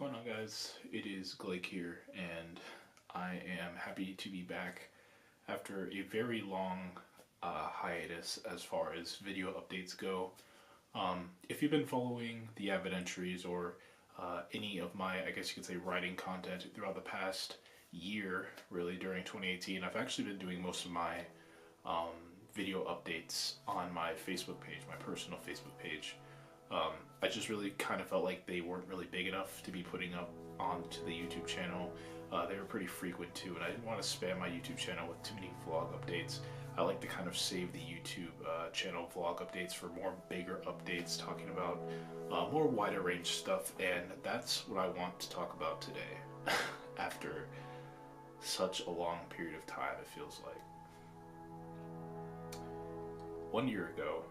going on, guys? It is Blake here, and I am happy to be back after a very long hiatus as far as video updates go. If you've been following the Avid Entries or any of my, I guess you could say, writing content throughout the past year, really during 2018, I've actually been doing most of my um, video updates on my Facebook page, my personal Facebook page. I just really kind of felt like they weren't really big enough to be putting up onto the YouTube channel. They were pretty frequent too, and I didn't want to spam my YouTube channel with too many vlog updates. I like to kind of save the YouTube channel vlog updates for more bigger updates, talking about more wider range stuff, and that's what I want to talk about today. After such a long period of time, it feels like. 1 year ago,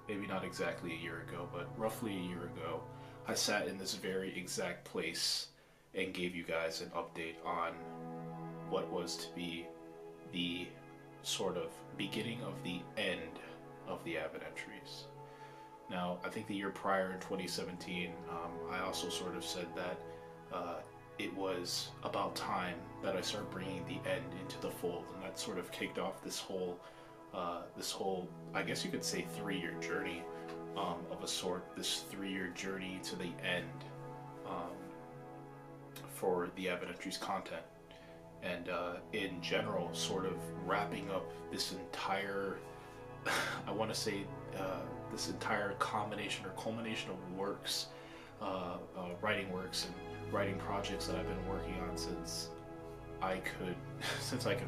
maybe not exactly a year ago, but roughly a year ago, I sat in this very exact place and gave you guys an update on what was to be the sort of beginning of the end of the Avid Entries. Now, I think the year prior in 2017, I also sort of said that it was about time that I started bringing the end into the fold, and that sort of kicked off this whole, I guess you could say, 3-year journey of a sort. This 3-year journey to the end for the Avid Entries content, and in general, sort of wrapping up this entire, I want to say, this entire combination or culmination of works, writing works and writing projects that I've been working on since I could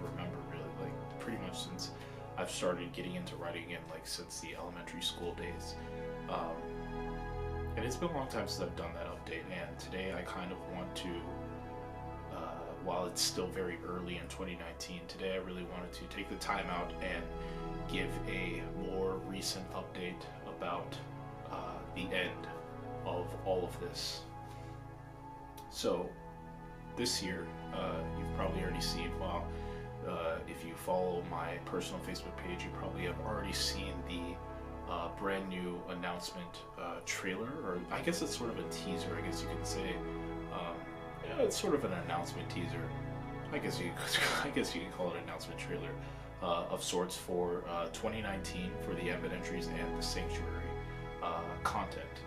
remember, really, like pretty much since I've started getting into writing again, like since the elementary school days. And it's been a long time since I've done that update, and today I kind of want to, while it's still very early in 2019, today I really wanted to take the time out and give a more recent update about the end of all of this. So this year, you've probably already seen, if you follow my personal Facebook page, you probably have already seen the brand new announcement trailer, or I guess it's sort of a teaser, I guess you could say. It's sort of an announcement teaser. I guess you could call it an announcement trailer of sorts for 2019 for the Avid Entries and the Sanctuary content.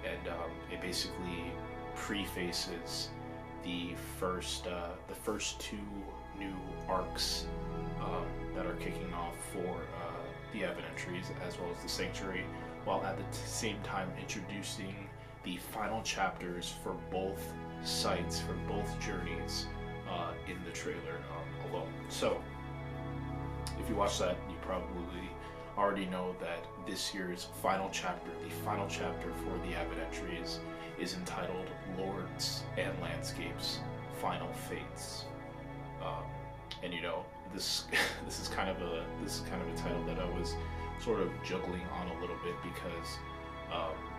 And it basically prefaces the first two new arcs that are kicking off for the Avid Entries as well as the Sanctuary, while at the same time introducing the final chapters for both sites, for both journeys in the trailer alone. So if you watch that, you probably already know that this year's final chapter, the final chapter for the Avid Entries, is entitled Lords and Landscapes Final Fates. And you know, this is kind of a title that I was sort of juggling on a little bit because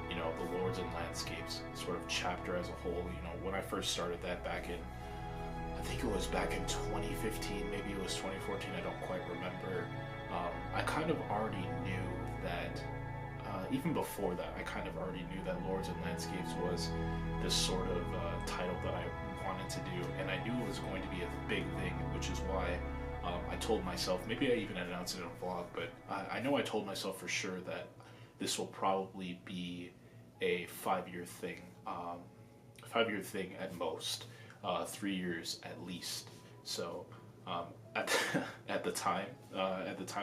you know, the Lords and Landscapes sort of chapter as a whole, you know, when I first started that back in, I think it was back in 2015, maybe it was 2014, I don't quite remember. I kind of already knew that, even before that, I kind of already knew that Lords and Landscapes was this sort of title that I wanted to do, and I knew it was going to be a big thing, which is why I told myself, maybe I even announced it in a vlog, but I know I told myself for sure that this will probably be a 5-year thing, 5-year thing at most, 3 years at least. So at the time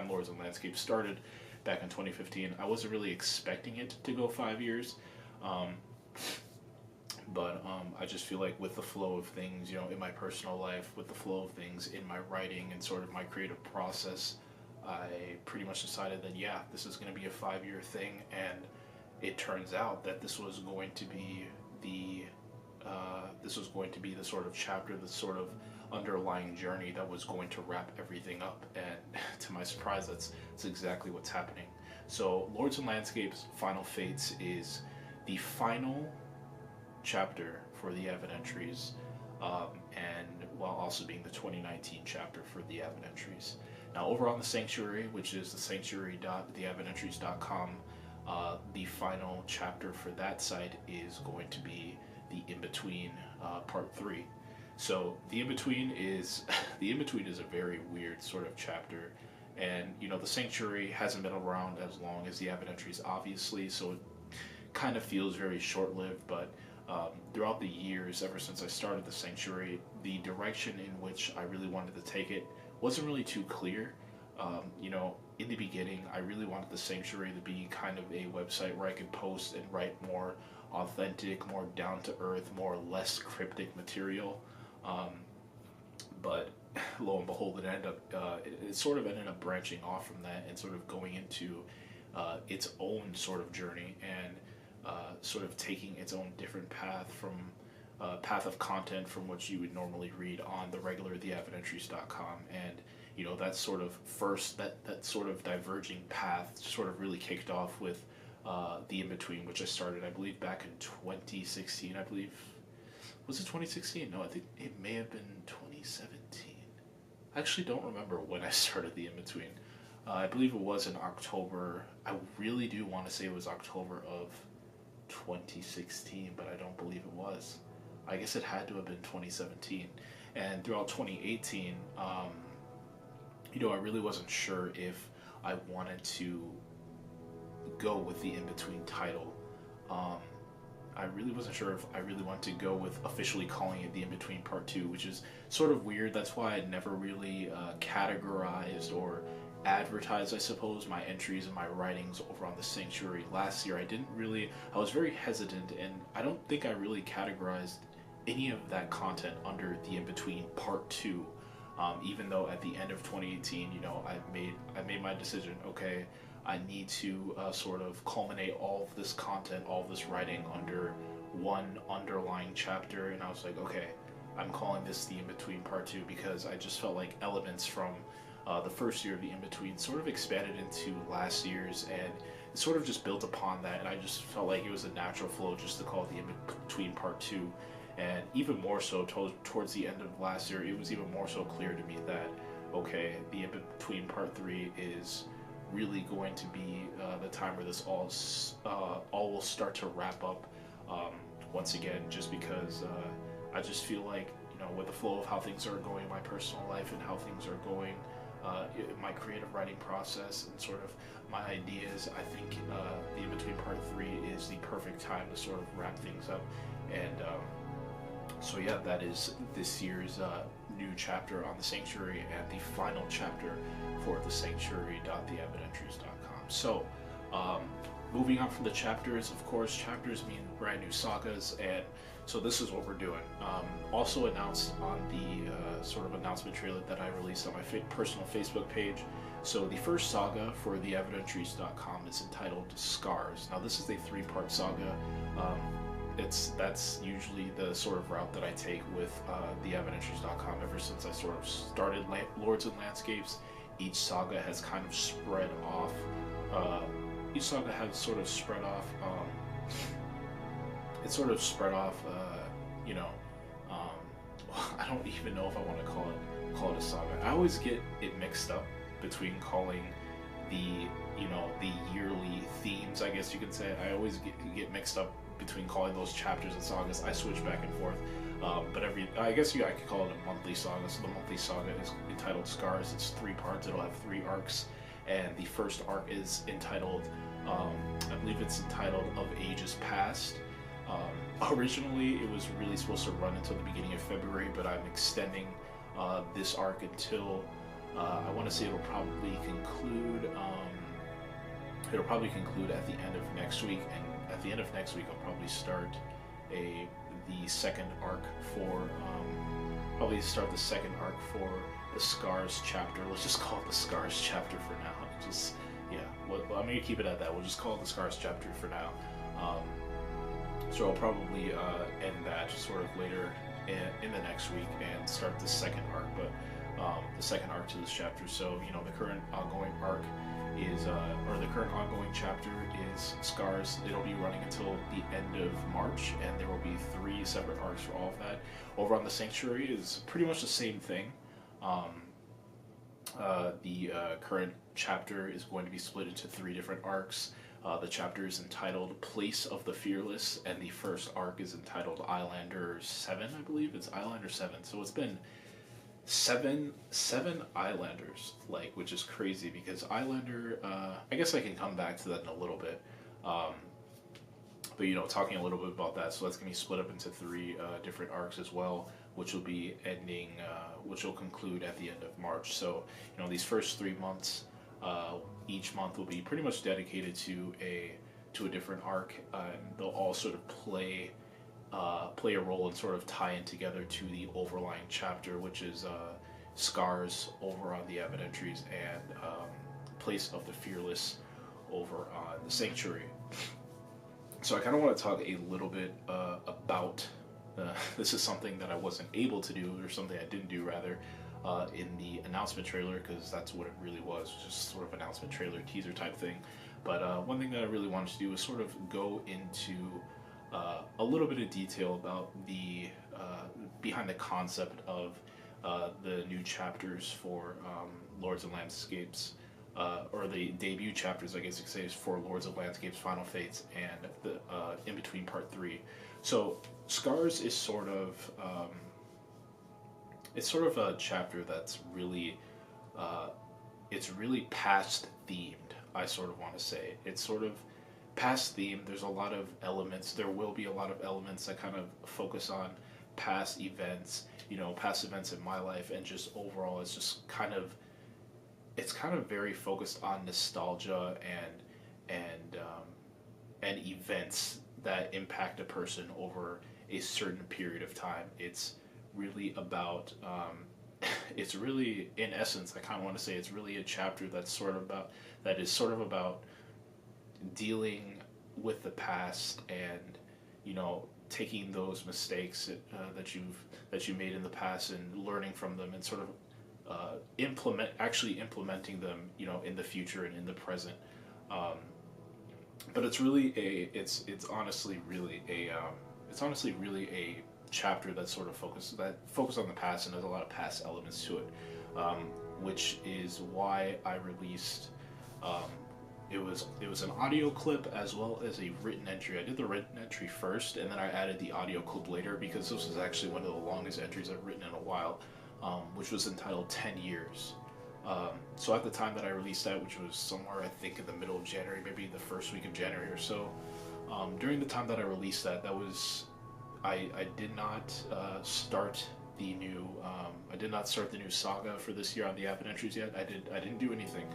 Lords and Landscapes started back in 2015, I wasn't really expecting it to go 5 years, but I just feel like with the flow of things, you know, in my personal life, with the flow of things in my writing and sort of my creative process, I pretty much decided that, yeah, this is going to be a 5-year thing, and it turns out that this was going to be the sort of chapter, the sort of underlying journey that was going to wrap everything up, and to my surprise, that's exactly what's happening. So Lords and Landscapes Final Fates is the final chapter for the Avid Entries, and while also being the 2019 chapter for the Avid Entries. Now, over on the Sanctuary, which is the sanctuary.theavidentries.com, the final chapter for that site is going to be the In-Between Part 3. So the In-Between is the In-Between is a very weird sort of chapter, and the Sanctuary hasn't been around as long as the Avid Entries, obviously, so it kind of feels very short-lived. But throughout the years, ever since I started the Sanctuary, the direction in which I really wanted to take it wasn't really too clear. In the beginning, I really wanted the Sanctuary to be kind of a website where I could post and write more authentic, more down-to-earth, more less cryptic material. But lo and behold, it sort of ended up branching off from that and sort of going into its own sort of journey, and sort of taking its own different path of content from what you would normally read on the regular theavidentries.com. And that sort of that sort of diverging path sort of really kicked off with the In-Between, which I started, I believe, back in 2016. I believe, was it 2016? No, I think it may have been 2017. I actually don't remember when I started the In-Between. I believe it was in October. I really do want to say it was October of 2016, but I don't believe it was. I guess it had to have been 2017. And throughout 2018, I really wasn't sure if I wanted to go with the In-Between title. I really wasn't sure if I really wanted to go with officially calling it the In-Between Part 2, which is sort of weird. That's why I never really categorized or advertised, I suppose, my entries and my writings over on the Sanctuary last year. I was very hesitant, and I don't think I really categorized any of that content under the In-Between Part 2. Even though at the end of 2018, I made my decision. Okay, I need to sort of culminate all of this content, all of this writing under one underlying chapter, and I was like, okay, I'm calling this the In-Between Part 2 because I just felt like elements from the first year of the In-Between sort of expanded into last year's, and it sort of just built upon that, and I just felt like it was a natural flow just to call it the In-Between Part 2. And even more so towards the end of last year, it was even more so clear to me that, okay, the In-Between Part 3 is really going to be the time where this all will start to wrap up once again, just because I just feel like, with the flow of how things are going in my personal life and how things are going in my creative writing process and sort of my ideas, I think the In-Between Part 3 is the perfect time to sort of wrap things up. And so yeah, that is this year's new chapter on the Sanctuary and the final chapter for the Sanctuary.theavidentries.com. So, moving on from the chapters, of course, chapters mean brand new sagas, and so this is what we're doing. Also announced on the sort of announcement trailer that I released on my personal Facebook page. So the first saga for theavidentries.com is entitled Scars. Now this is a 3-part saga. That's usually the sort of route that I take with theavidentries.com ever since I sort of started Lords and Landscapes. Each saga has kind of spread off. Each saga has sort of spread off. It's sort of spread off. I don't even know if I want to call it a saga. I always get it mixed up between calling the yearly themes, I guess you could say. I always get mixed up between calling those chapters and sagas. I switch back and forth. But I could call it a monthly saga. So the monthly saga is entitled Scars. It's 3 parts. It'll have 3 arcs, and the first arc is entitled, I believe it's entitled Of Ages Past. Originally, it was really supposed to run until the beginning of February, but I'm extending this arc until I want to say it'll probably conclude at the end of next week, and at the end of next week I'll probably start the second arc for the Scars chapter. Let's just call it the Scars chapter for now. I'm gonna keep it at that. We'll just call it the Scars chapter for now. So I'll probably end that sort of later in the next week and start the second arc, but the second arc to this chapter. So the current ongoing arc is, the current ongoing chapter is Scars. It'll be running until the end of March, and there will be 3 separate arcs for all of that. Over on the Sanctuary is pretty much the same thing. The current chapter is going to be split into 3 different arcs. The chapter is entitled Place of the Fearless, and the first arc is entitled Islander 7, I believe. It's Islander 7. So it's been seven Islanders, like, which is crazy because Islander, I guess I can come back to that in a little bit. But, talking a little bit about that, so that's going to be split up into three different arcs as well, which will be ending, which will conclude at the end of March. So, these first 3 months, each month will be pretty much dedicated to a different arc, and they'll all sort of play a role and sort of tie in together to the overlying chapter, which is Scars over on the Avid Entries and Place of the Fearless over on the Sanctuary. So I kind of want to talk a little bit about this is something that I wasn't able to do, or something I didn't do rather, in the announcement trailer, because that's what it really was, just sort of announcement trailer, teaser type thing. But one thing that I really wanted to do was sort of go into a little bit of detail about the behind the concept of the new chapters for Lords of Landscapes, or the debut chapters, I guess you could say, is for Lords of Landscapes Final Fates and the in between Part 3. So Scars is sort of it's sort of a chapter that's really it's really past themed. I sort of want to say it's sort of past themed. There's a lot of elements. There will be a lot of elements that kind of focus on past events, past events in my life, and just overall, it's kind of very focused on nostalgia and events that impact a person over a certain period of time. It's really about it's really, in essence, I kind of want to say it's really a chapter that's sort of about dealing with the past and taking those mistakes that you made in the past and learning from them and sort of implementing them in the future and in the present. But it's really it's honestly really a chapter that sort of focus on the past, and there's a lot of past elements to it, which is why I released it was an audio clip as well as a written entry. I did the written entry first, and then I added the audio clip later, because this was actually one of the longest entries I've written in a while, which was entitled 10 Years. So at the time that I released that, which was somewhere I think in the middle of January, maybe the first week of January or so, during the time that I released that was I did not start the new saga for this year on the Avid Entries yet. I didn't do anything.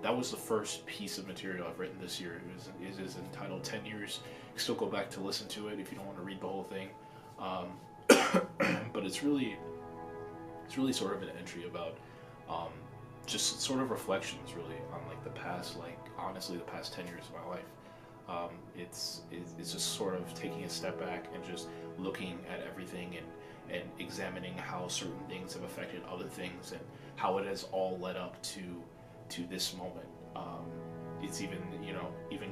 That was the first piece of material I've written this year. It is entitled 10 Years. You can still go back to listen to it if you don't want to read the whole thing. But it's really sort of an entry about just sort of reflections really on like the past, like honestly the past 10 years of my life. It's just sort of taking a step back and just looking at everything and examining how certain things have affected other things and how it has all led up to this moment. It's even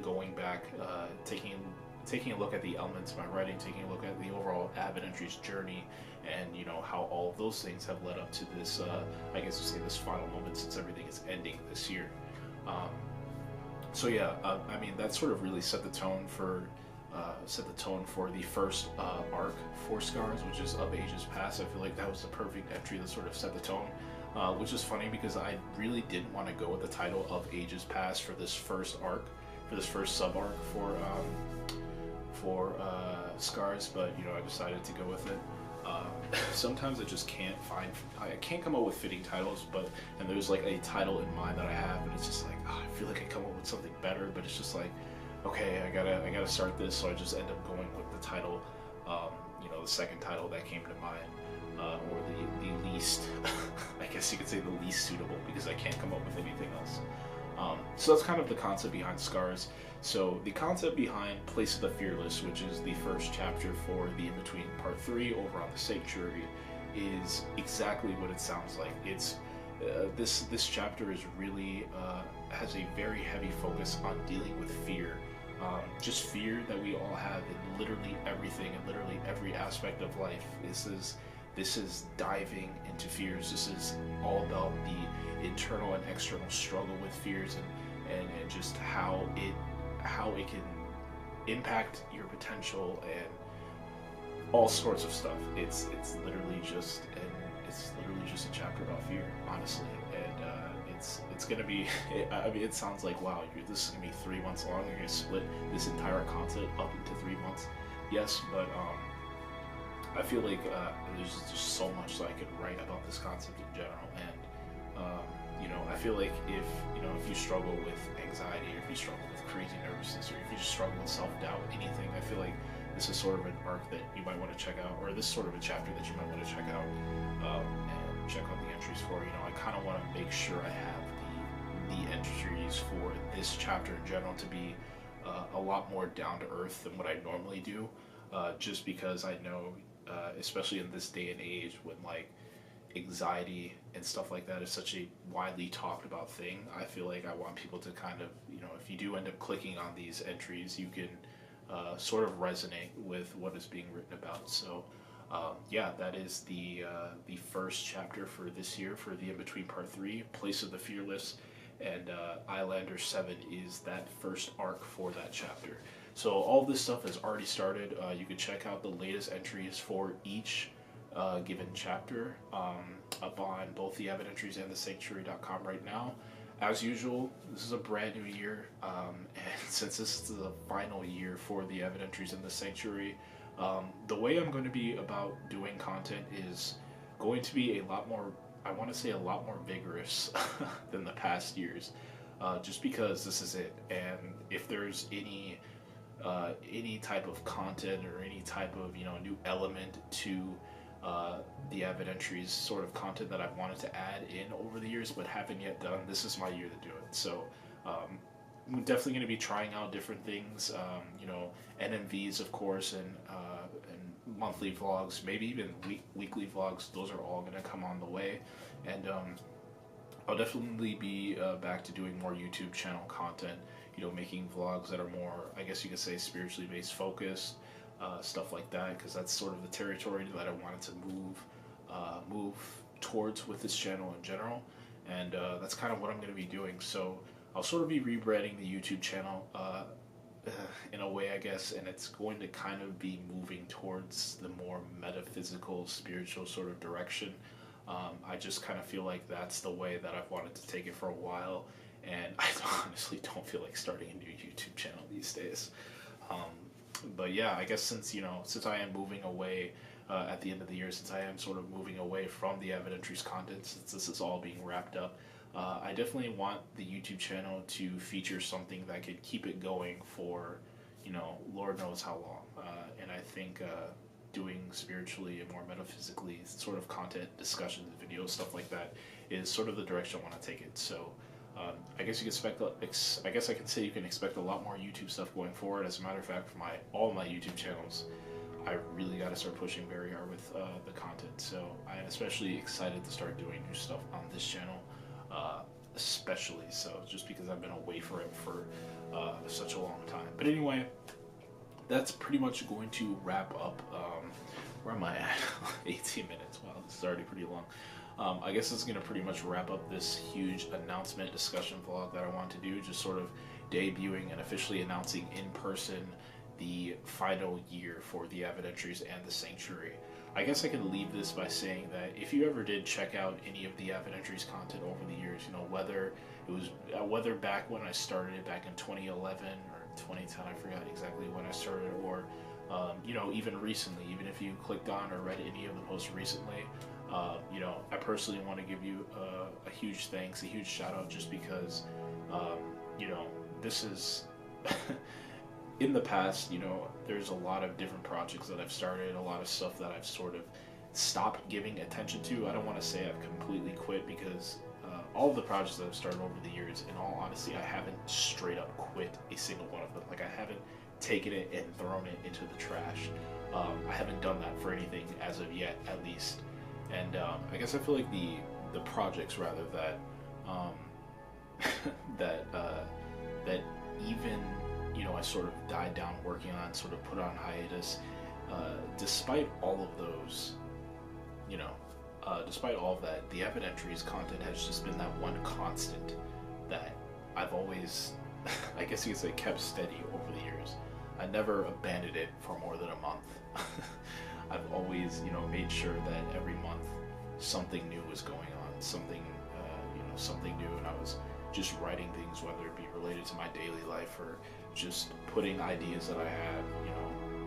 going back, taking a look at the elements of my writing, taking a look at the overall Avid Entries journey, and how all of those things have led up to this, I guess to say, this final moment, since everything is ending this year. So yeah, I mean, that sort of really set the tone for the first arc for Scars, which is Of Ages Past. I feel like that was the perfect entry that sort of set the tone, which is funny because I really didn't want to go with the title Of Ages Past for this first arc, for this first sub arc for Scars, but I decided to go with it. Sometimes I just can't come up with fitting titles, and there's like a title in mind that I have, and it's just like, I feel like I come up with something better, but it's just like, okay, I gotta start this, so I just end up going with the title, the second title that came to mind, or the least, I guess you could say the least suitable, because I can't come up with anything else. So that's kind of the concept behind Scars. So the concept behind Place of the Fearless, which is the first chapter for the in-between Part 3 over on the Sanctuary, is exactly what it sounds like. It's this chapter is really has a very heavy focus on dealing with fear, just fear that we all have in literally everything and literally every aspect of life. This is diving into fears. This is all about the internal and external struggle with fears and just how how it can impact your potential and all sorts of stuff. It's literally just a chapter about fear, honestly, and it's gonna be. I mean, it sounds like wow, this is gonna be 3 months long. You're gonna split this entire content up into 3 months. Yes, but I feel like there's just so much that I could write about this concept in general, and I feel like if you struggle with anxiety, or if you struggle with crazy nervousness, or if you just struggle with self-doubt, anything, I feel like this is sort of an arc that you might want to check out, or this is sort of a chapter that you might want to check out, and check out the entries for. I kind of want to make sure I have the entries for this chapter in general to be a lot more down to earth than what I normally do, just because I know, especially in this day and age, when like anxiety and stuff like that is such a widely talked about thing, I feel like I want people to kind of, if you do end up clicking on these entries, you can sort of resonate with what is being written about. So yeah, that is the first chapter for this year for the In-Between Part 3, Place of the Fearless, and Islander 7 is that first arc for that chapter. So all this stuff has already started. You can check out the latest entries for each given chapter up on both the Avid Entries and the Sanctuary.com right now. As usual, this is a brand new year, and since this is the final year for the Avid Entries and the Sanctuary, the way I'm going to be about doing content is going to be a lot more, I want to say a lot more vigorous than the past years, just because this is it. And if there's any type of content or any type of new element to the Avid Entries sort of content that I've wanted to add in over the years but haven't yet done, this is my year to do it. So I'm definitely going to be trying out different things, NMVs of course, and monthly vlogs, maybe even weekly vlogs. Those are all going to come on the way, and I'll definitely be back to doing more YouTube channel content, making vlogs that are more, I guess you could say, spiritually based, focused, stuff like that, because that's sort of the territory that I wanted to move towards with this channel in general, and that's kind of what I'm going to be doing. So I'll sort of be rebranding the YouTube channel in a way, I guess, and it's going to kind of be moving towards the more metaphysical, spiritual sort of direction. I just kind of feel like that's the way that I've wanted to take it for a while, and I honestly don't feel like starting a new YouTube channel these days. But yeah, I guess since I am moving away at the end of the year, since I am sort of moving away from the Avid Entries content, since this is all being wrapped up, I definitely want the YouTube channel to feature something that could keep it going for, Lord knows how long. And I think doing spiritually and more metaphysically sort of content, discussions, videos, stuff like that is sort of the direction I want to take it. So I guess you can I guess I can say you can expect a lot more YouTube stuff going forward. As a matter of fact, for all my YouTube channels, I really got to start pushing very hard with the content. So I am especially excited to start doing new stuff on this channel, especially so just because I've been away from it for such a long time. But anyway, that's pretty much going to wrap up. Where am I at? 18 minutes. Wow, this is already pretty long. I guess it's going to pretty much wrap up this huge announcement discussion vlog that I want to do, just sort of debuting and officially announcing in person the final year for the Avid Entries and the Sanctuary. I guess I could leave this by saying that if you ever did check out any of the Avid Entries content over the years, whether it was whether back when I started it back in 2011 or 2010, I forgot exactly when I started, or even recently, even if you clicked on or read any of the posts recently, I personally want to give you a huge thanks, a huge shout out, just because, this is, in the past, there's a lot of different projects that I've started, a lot of stuff that I've sort of stopped giving attention to. I don't want to say I've completely quit, because all of the projects that I've started over the years, in all honesty, I haven't straight up quit a single one of them. Like, I haven't taken it and thrown it into the trash. I haven't done that for anything as of yet, at least. And I guess I feel like the projects, rather, that that even I sort of died down working on, sort of put on hiatus, despite all of those, despite all of that, the Avid Entries content has just been that one constant that I've always I guess you could say, kept steady over the years. I never abandoned it for more than a month. I've always, made sure that every month something new was going on, something new, and I was just writing things, whether it be related to my daily life or just putting ideas that I have,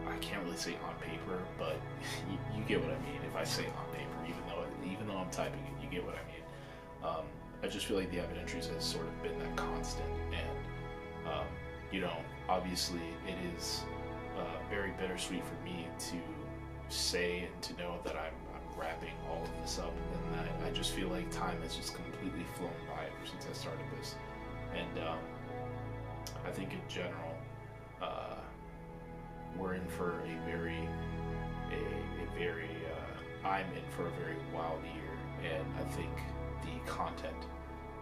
I can't really say on paper, but you get what I mean if I say on paper, even though I'm typing it, you get what I mean. I just feel like the evidentiaries has sort of been that constant, and obviously it is very bittersweet for me to say and to know that I'm wrapping all of this up, and that I just feel like time has just completely flown by ever since I started this. And I think in general, we're in for a very, I'm in for a very wild year, and I think the content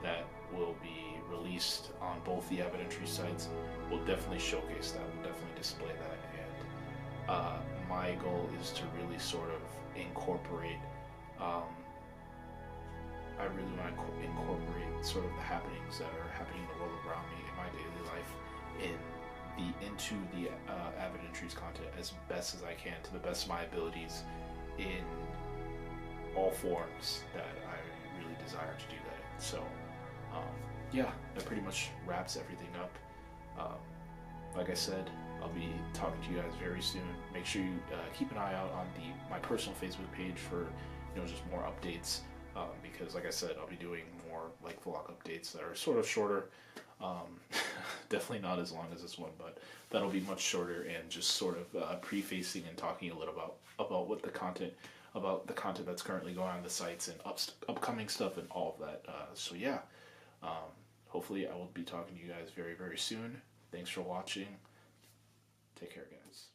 that will be released on both the evidentiary sites will definitely showcase that, will definitely display that, and my goal is to really sort of incorporate, I really want to incorporate sort of the happenings that are happening in the world around me in my daily life into the evidentiaries content as best as I can, to the best of my abilities, in all forms that I really desire to do that in. So, yeah, that pretty much wraps everything up. Like I said, I'll be talking to you guys very soon. Make sure you keep an eye out on my personal Facebook page for just more updates. Because, like I said, I'll be doing more like vlog updates that are sort of shorter. Definitely not as long as this one, but that'll be much shorter and just sort of prefacing and talking a little about what the content that's currently going on the sites and upcoming stuff and all of that. So yeah, hopefully I will be talking to you guys very, very soon. Thanks for watching. Take care, guys.